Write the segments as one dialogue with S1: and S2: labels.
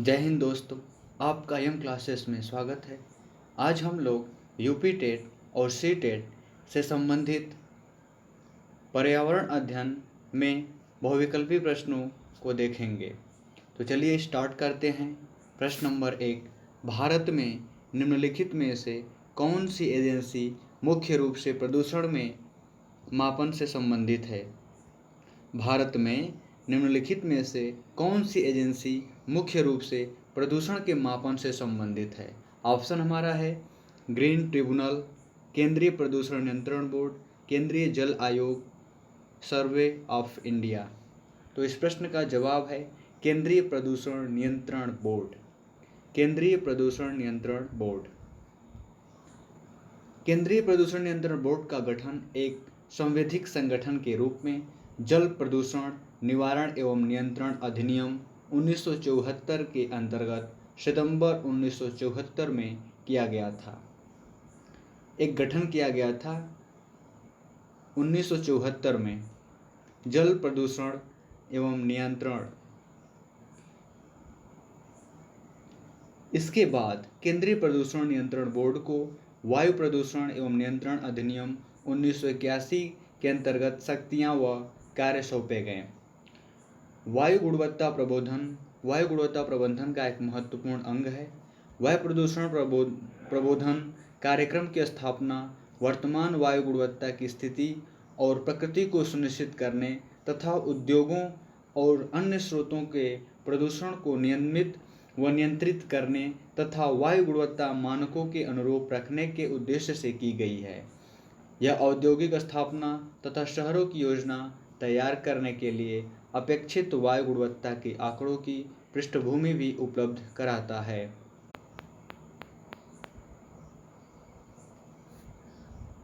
S1: जय हिंद दोस्तों, आपका यम क्लासेस में स्वागत है। आज हम लोग यूपी टेट और सी टेट से संबंधित पर्यावरण अध्ययन में बहुविकल्पी प्रश्नों को देखेंगे। तो चलिए स्टार्ट करते हैं। प्रश्न नंबर 1, भारत में निम्नलिखित में से कौन सी एजेंसी मुख्य रूप से प्रदूषण में मापन से संबंधित है? भारत में निम्नलिखित में से कौन सी एजेंसी मुख्य रूप से प्रदूषण के मापन से संबंधित है? ऑप्शन हमारा है ग्रीन ट्रिब्यूनल, केंद्रीय प्रदूषण नियंत्रण बोर्ड, केंद्रीय जल आयोग, सर्वे ऑफ इंडिया। तो इस प्रश्न का जवाब है केंद्रीय प्रदूषण नियंत्रण बोर्ड। केंद्रीय प्रदूषण नियंत्रण बोर्ड। केंद्रीय प्रदूषण नियंत्रण बोर्ड का गठन एक संवैधानिक संगठन के रूप में जल प्रदूषण निवारण एवं नियंत्रण अधिनियम 1974 के अंतर्गत सितंबर 1974 में किया गया था। एक गठन किया गया था 1974 में जल प्रदूषण एवं नियंत्रण। इसके बाद केंद्रीय प्रदूषण नियंत्रण बोर्ड को वायु प्रदूषण एवं नियंत्रण अधिनियम 1981 के अंतर्गत शक्तियां व कार्य सौंपे गए। वायु गुणवत्ता प्रबंधन का एक महत्वपूर्ण अंग है। वायु प्रदूषण प्रबोधन कार्यक्रम की स्थापना वर्तमान वायु गुणवत्ता की स्थिति और प्रकृति को सुनिश्चित करने तथा उद्योगों और अन्य स्रोतों के प्रदूषण को नियमित व नियंत्रित करने तथा वायु गुणवत्ता मानकों के अनुरूप रखने के उद्देश्य से की गई है। यह औद्योगिक स्थापना तथा शहरों की योजना तैयार करने के लिए अपेक्षित वायु गुणवत्ता के आंकड़ों की पृष्ठभूमि भी उपलब्ध कराता है।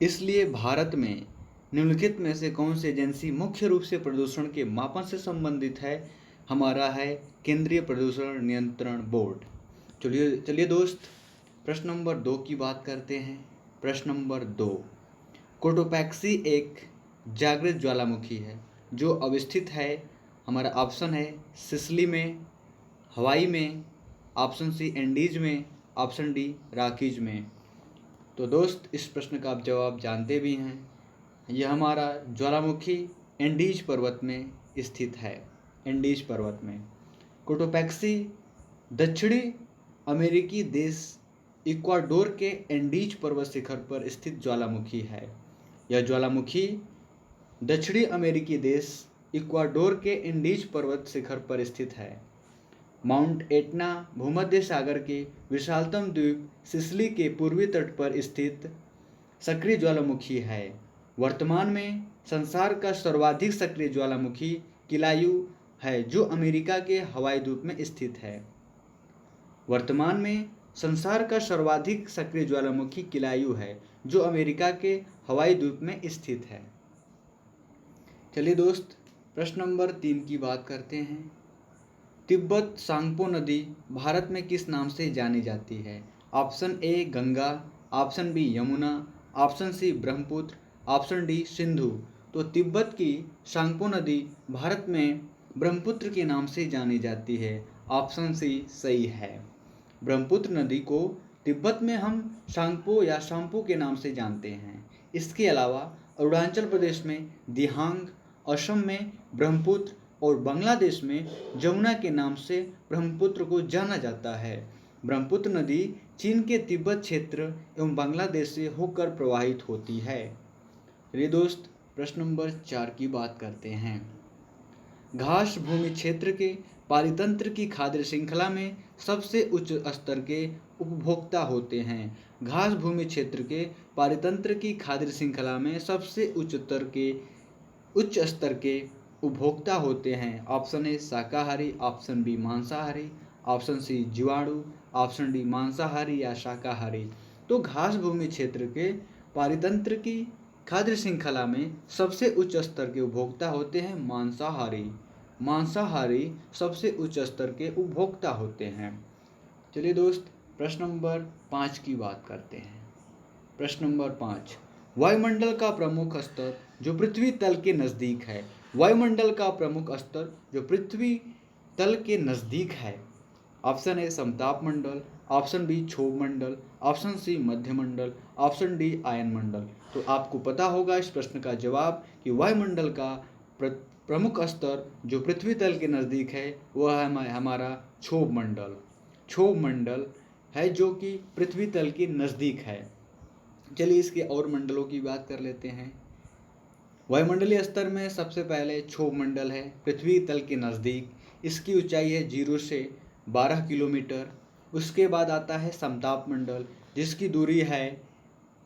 S1: इसलिए भारत में निम्नलिखित में से कौन सी एजेंसी मुख्य रूप से प्रदूषण के मापन से संबंधित है? हमारा है केंद्रीय प्रदूषण नियंत्रण बोर्ड। चलिए दोस्त, प्रश्न नंबर 2 की बात करते हैं। प्रश्न नंबर 2, कोटोपैक्सी एक जागृत ज्वालामुखी है जो अवस्थित है। हमारा ऑप्शन है सिसिली में, हवाई में, ऑप्शन सी एंडीज में, ऑप्शन डी रॉकीज में। तो दोस्त, इस प्रश्न का आप जवाब जानते भी हैं। यह हमारा ज्वालामुखी एंडीज पर्वत में स्थित है। एंडीज पर्वत में कोटोपैक्सी दक्षिणी अमेरिकी देश इक्वाडोर के एंडीज पर्वत शिखर पर स्थित ज्वालामुखी है। यह ज्वालामुखी दक्षिणी अमेरिकी देश इक्वाडोर के एंडीज पर्वत शिखर पर स्थित है। माउंट एटना भूमध्य सागर के विशालतम द्वीप सिसिली के पूर्वी तट पर स्थित सक्रिय ज्वालामुखी है। वर्तमान में संसार का सर्वाधिक सक्रिय ज्वालामुखी किलायू है जो अमेरिका के हवाई द्वीप में स्थित है। वर्तमान में संसार का सर्वाधिक सक्रिय ज्वालामुखी किलायू है जो अमेरिका के हवाई द्वीप में स्थित है। चलिए दोस्त, प्रश्न नंबर 3 की बात करते हैं। तिब्बत सांगपो नदी भारत में किस नाम से जानी जाती है? Option A Ganga, option B Yamuna, option C Brahmaputra, option D Sindhu. तो तिब्बत की सांगपो नदी भारत में ब्रह्मपुत्र के नाम से जानी जाती है। ऑप्शन सी सही है। ब्रह्मपुत्र नदी को तिब्बत में हम सांगपो या सांपो के नाम से जानते हैं। इसके अलावा अरुणाचल प्रदेश में दिहांग, असम में ब्रह्मपुत्र और बांग्लादेश में जमुना के नाम से ब्रह्मपुत्र को जाना जाता है। ब्रह्मपुत्र नदी चीन के तिब्बत क्षेत्र एवं बांग्लादेश से होकर प्रवाहित होती है। चलिए दोस्त, प्रश्न नंबर 4 की बात करते हैं। घास भूमि क्षेत्र के पारितंत्र की खाद्य श्रृंखला में सबसे उच्च स्तर के उपभोक्ता होते हैं। घास भूमि क्षेत्र के पारितंत्र की खाद्य श्रृंखला में सबसे उच्च स्तर के उपभोक्ता होते हैं। ऑप्शन ए शाकाहारी, ऑप्शन बी मांसाहारी, ऑप्शन सी जीवाणु, ऑप्शन डी मांसाहारी या शाकाहारी। तो घास भूमि क्षेत्र के पारितंत्र की खाद्य श्रृंखला में सबसे उच्च स्तर के उपभोक्ता होते हैं मांसाहारी। मांसाहारी सबसे उच्च स्तर के उपभोक्ता होते हैं। चलिए दोस्त, प्रश्न नंबर 5 की बात करते हैं। प्रश्न नंबर 5, वायुमंडल का प्रमुख स्तर जो पृथ्वी तल के नज़दीक है। वायुमंडल का प्रमुख स्तर जो पृथ्वी तल के नज़दीक है। ऑप्शन ए समताप मंडल, ऑप्शन बी क्षोभ मंडल, ऑप्शन सी मध्य मंडल, ऑप्शन डी आयन मंडल। तो आपको पता होगा इस प्रश्न का जवाब कि वायुमंडल का प्रमुख स्तर जो पृथ्वी तल के नज़दीक है वह है हमारा क्षोभ मंडल। क्षोभ मंडल है जो कि पृथ्वी तल के नज़दीक है। चलिए इसके और मंडलों की बात कर लेते हैं। वायुमंडलीय स्तर में सबसे पहले क्षोभ मंडल है, पृथ्वी तल के नज़दीक। इसकी ऊंचाई है 0 से 12 किलोमीटर। उसके बाद आता है समताप मंडल, जिसकी दूरी है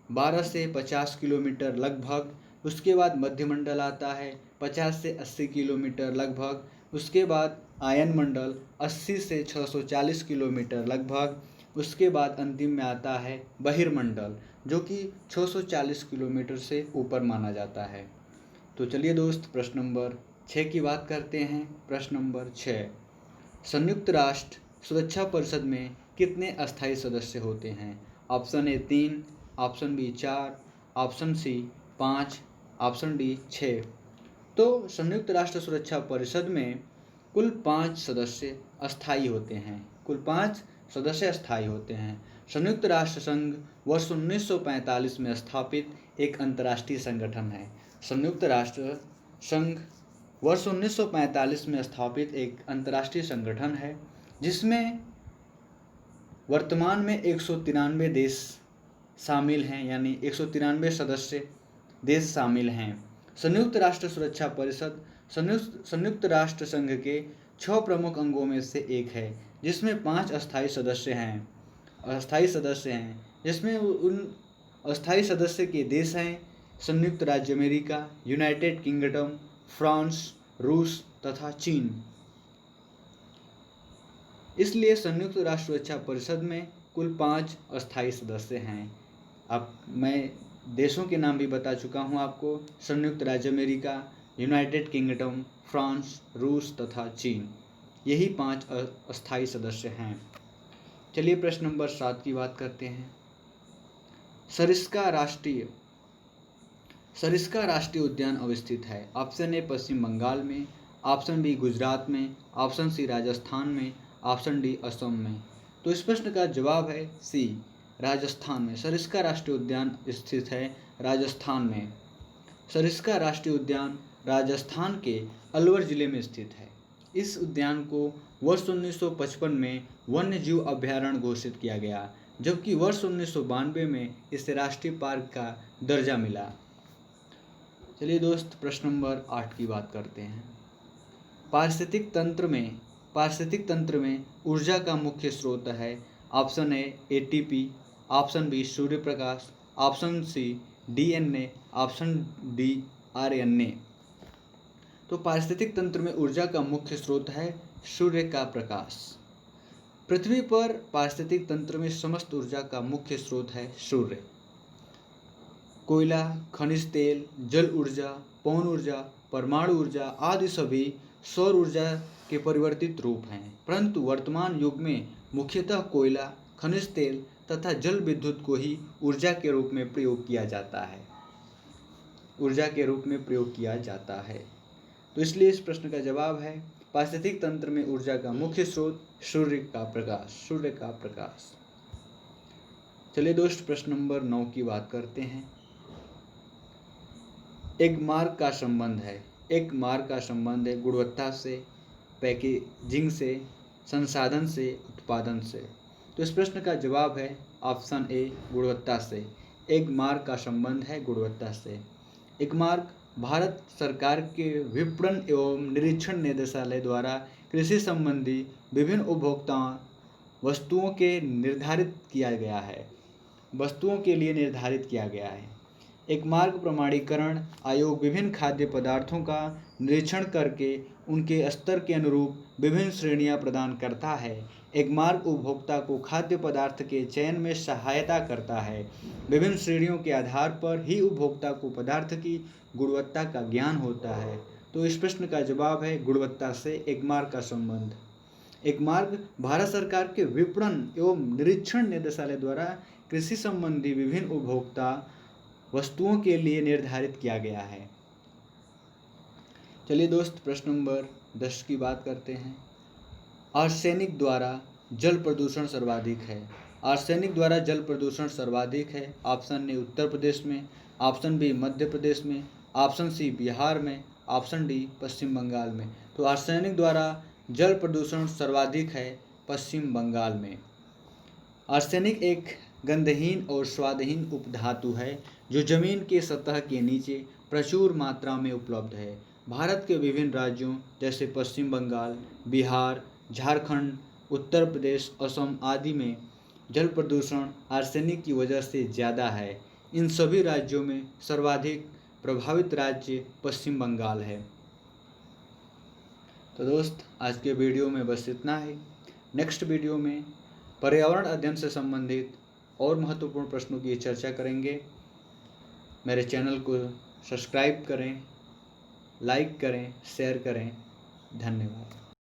S1: 12 से 50 किलोमीटर लगभग। उसके बाद मध्य मंडल आता है 50 से 80 किलोमीटर लगभग। उसके बाद आयन मंडल 80 से 640 किलोमीटर लगभग। उसके बाद अंतिम में आता है बहिर्मंडल, जो कि 640 किलोमीटर से ऊपर माना जाता है। तो चलिए दोस्त प्रश्न नंबर 6 की बात करते हैं। प्रश्न नंबर 6, संयुक्त राष्ट्र सुरक्षा परिषद में कितने अस्थायी सदस्य होते हैं? Option A 3, option B 4, option C 5, option D 6। तो संयुक्त राष्ट्र सुरक्षा परिषद में कुल 5 सदस्य अस्थायी होते हैं। कुल 5 सदस्य अस्थायी होते हैं। संयुक्त राष्ट्र संघ वर्ष 1945 में स्थापित एक अंतर्राष्ट्रीय संगठन है। संयुक्त राष्ट्र संघ वर्ष 1945 में स्थापित एक अंतर्राष्ट्रीय संगठन है, जिसमें वर्तमान में 193 देश शामिल हैं, यानी 193 सदस्य देश शामिल हैं। संयुक्त राष्ट्र सुरक्षा परिषद संयुक्त राष्ट्र संघ के 6 प्रमुख अंगों में से एक है, जिसमें 5 अस्थायी सदस्य हैं, जिसमें उन अस्थायी सदस्य के देश हैं संयुक्त राज्य अमेरिका, यूनाइटेड किंगडम, फ्रांस, रूस तथा चीन। इसलिए संयुक्त राष्ट्र सुरक्षा परिषद में कुल 5 अस्थायी सदस्य हैं। अब मैं देशों के नाम भी बता चुका हूँ आपको, संयुक्त राज्य अमेरिका, यूनाइटेड किंगडम, फ्रांस, रूस तथा चीन। यही 5 अस्थायी सदस्य हैं। चलिए प्रश्न नंबर 7 की बात करते हैं। सरिस्का राष्ट्रीय उद्यान अवस्थित है। ऑप्शन ए पश्चिम बंगाल में, ऑप्शन बी गुजरात में, ऑप्शन सी राजस्थान में, ऑप्शन डी असम में। तो इस प्रश्न का जवाब है सी, राजस्थान में। सरिस्का राष्ट्रीय उद्यान स्थित है राजस्थान में। सरिस्का राष्ट्रीय उद्यान राजस्थान के अलवर जिले में स्थित है। इस उद्यान को वर्ष 1955 में वन्य जीव अभ्यारण्य घोषित किया गया, जबकि वर्ष 1992 में इसे राष्ट्रीय पार्क का दर्जा मिला। चलिए दोस्त प्रश्न नंबर 8 की बात करते हैं। पारिस्थितिक तंत्र में ऊर्जा का मुख्य स्रोत है। Option A ATP, option B सूर्य प्रकाश, option C DNA, option D RNA. तो पारिस्थितिक तंत्र में ऊर्जा का मुख्य स्रोत है सूर्य का प्रकाश। पृथ्वी पर पारिस्थितिक तंत्र में समस्त ऊर्जा का मुख्य स्रोत है सूर्य। कोयला, खनिज तेल, जल ऊर्जा, पवन ऊर्जा, परमाणु ऊर्जा आदि सभी सौर ऊर्जा के परिवर्तित रूप हैं, परंतु वर्तमान युग में मुख्यतः कोयला, खनिज तेल तथा जल विद्युत को ही ऊर्जा के रूप में प्रयोग किया जाता है। तो इसलिए इस प्रश्न का जवाब है पारिस्थितिक तंत्र में ऊर्जा का मुख्य स्रोत सूर्य का प्रकाश। चलिए दोस्त प्रश्न नंबर 9 की बात करते हैं। एक मार्ग का संबंध है गुणवत्ता से, पैकेजिंग से, संसाधन से, उत्पादन से। तो इस प्रश्न का जवाब है ऑप्शन ए गुणवत्ता से। एक मार्ग का संबंध है गुणवत्ता से। एक मार्ग भारत सरकार के विपणन एवं निरीक्षण निदेशालय द्वारा कृषि संबंधी विभिन्न उपभोक्ता वस्तुओं के लिए निर्धारित किया गया है। एक मार्ग प्रमाणीकरण आयोग विभिन्न खाद्य पदार्थों का निरीक्षण करके उनके स्तर के अनुरूप विभिन्न श्रेणियां प्रदान करता है। एक मार्ग उपभोक्ता को खाद्य पदार्थ के चयन में सहायता करता है। विभिन्न श्रेणियों के आधार पर ही उपभोक्ता को पदार्थ की गुणवत्ता का ज्ञान होता है। तो इस प्रश्न का जवाब है गुणवत्ता से एक मार्ग का संबंध। एक मार्ग भारत सरकार के विपणन एवं निरीक्षण निदेशालय द्वारा कृषि संबंधी विभिन्न उपभोक्ता वस्तुओं के लिए निर्धारित किया गया है। चलिए दोस्त प्रश्न नंबर 10 की बात करते हैं। आर्सेनिक द्वारा जल प्रदूषण सर्वाधिक है? आर्सेनिक द्वारा जल प्रदूषण सर्वाधिक है। ऑप्शन ए उत्तर प्रदेश में, ऑप्शन बी मध्य प्रदेश में, ऑप्शन सी बिहार में, ऑप्शन डी पश्चिम बंगाल में। तो आर्सेनिक द्वारा जल प्रदूषण सर्वाधिक है पश्चिम बंगाल में। आर्सेनिक एक गंधहीन और स्वादहीन उपधातु है जो जमीन के सतह के नीचे प्रचुर मात्रा में उपलब्ध है। भारत के विभिन्न राज्यों जैसे पश्चिम बंगाल, बिहार, झारखंड, उत्तर प्रदेश, असम आदि में जल प्रदूषण आर्सेनिक की वजह से ज़्यादा है। इन सभी राज्यों में सर्वाधिक प्रभावित राज्य पश्चिम बंगाल है। तो दोस्त, आज के वीडियो में बस इतना ही। नेक्स्ट वीडियो में पर्यावरण अध्ययन से संबंधित और महत्वपूर्ण प्रश्नों की चर्चा करेंगे। मेरे चैनल को सब्सक्राइब करें, लाइक करें, शेयर करें। धन्यवाद।